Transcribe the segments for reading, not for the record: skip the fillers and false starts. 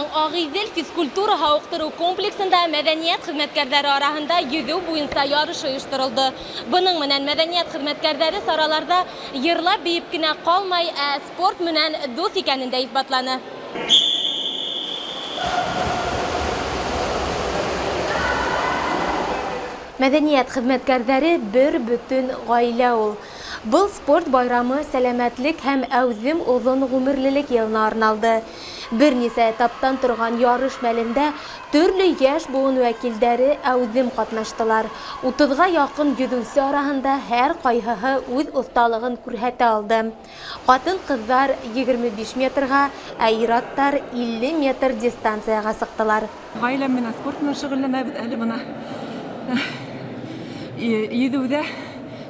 районының Ағиҙел физкультура һауыҡтырыу комплексында мәҙәниәт хеҙмәткәрҙәре араһында йөҙөү буйынса ярыш ойошторолдо. Бының менән мәҙәниәт хеҙмәткәрҙәре сараларда йырлап бейеп кенә ҡалмай, спорт менән дуҫ икәнен дә иҫбатланы. Мәҙәниәт хеҙмәткәрҙәре бер бөтөн ғаилә ул. Был спорт байрамы сәләмәтлек һәм әүҙем оҙон ғүмерлелек йылына арналды. Бер нисә этаптан торған ярыш мәлендә төрлө йәш буын вәкилдәре әүҙем ҡатнаштылар. 30-ға яҡын йөҙөүсе араһында һәр ҡайһыһы үҙ оҫталығын күрһәтә алды. Ҡатын-ҡыҙҙар 25 метрға, ә ир-аттар 50 метр дистанцияға сыҡтылар. Ғаиләм менән спорт менән шөғөлләнәбеҙ әле бына. Йөҙөүҙә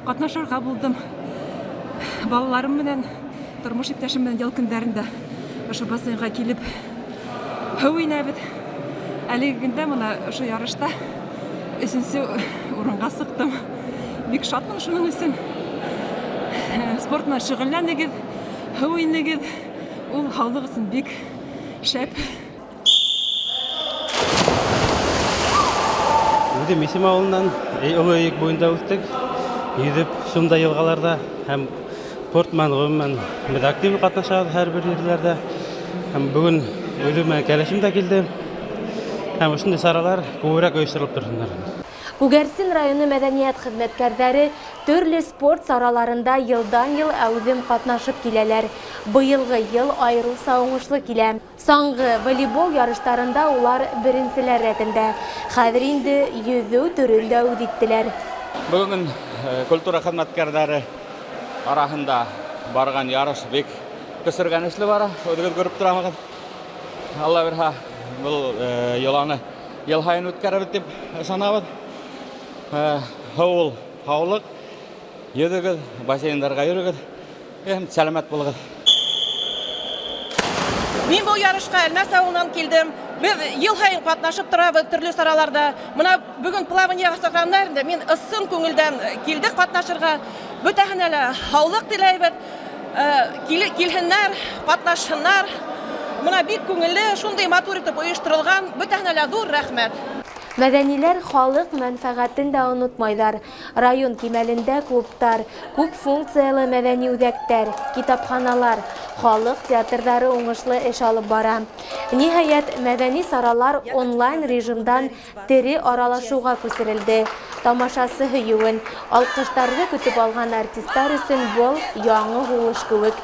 ҡатнашырға булдым. Балаларым менән, тормош иптәшем менән йыл көндәрендә ошо бассейнға килеп һыу инәбеҙ. Әлеге көндә мына ошо ярышта 3-нче урынға сыҡтым. Бик шатмын шуның өсөн. Спорт менән шөғөлләнегеҙ, һыу инегеҙ. Ул һаулыҡ өсөн бик шәп. Үҙем Исем ауылынан Оло Өйөк буйында үҫтек. Йөҙөп, шундай йылғаларда һәм спортман, ғөмүмән беҙ актив ҡатнашабыҙ һәр бер ерләрҙә. Һәм бөгөн үҙемә кәләшем дә килде. Һәм ошондай саралар күберәк ойошторолоп торһондар. Күгәрсен районы мәҙәниәт хеҙмәткәрҙәре төрлө спорт сараларында йылдан-йыл әүҙем ҡатнашып киләләр. Быйылғы йыл айырыуса уңышлы килә. Саңғы волейбол ярыштарында улар беренселәр рәтендә. Хәҙер инде йөҙөү төрөн дә үҙ иттеләр. Бөгөн культура хеҙмәткәрҙәре араһында барған ярыш бик көсөргәнешле бара. Үҙегеҙ күреп торамығыҙ. Алла бирһә, был йыланы йыл һайын үткәрәбеҙ дип ышанабыҙ. Һыу, һаулыҡ, йөҙөгөҙ, бассейндарға йөрөгөҙ, сәләмәт булығыҙ. Мин был ярышқа Әлмәс ауылынан килдем. Беҙ йыл һайын ҡатнашып торабыҙ төрлө сараларда. Мына бөгөн плавание саҡрандарында мин ысын күңелдән килдек ҡатнашырға. Бөтәһенә лә һаулыҡ теләйбеҙ. Килһеннәр, ҡатнашһыннар. Мына бик күңелле, шундай матур итеп ойошторолған. Бөтәһенә лә ҙур рәхмәт. Мәҙәниләр халыҡ мәнфәғәтен дә онотмайҙар. Район кимәлендә клубтар, күп функциялы мәҙәни үҙәктәр, китапханалар, халыҡ театрҙары уңышлы эш алып бара. Ниһайәт, мәҙәни саралар онлайн режимдан тере аралашыуға күсерелде. Тамашасы һөйөүен, алҡыштарҙы көтөп алған артистар өсөн был яңы һулыш кеүек.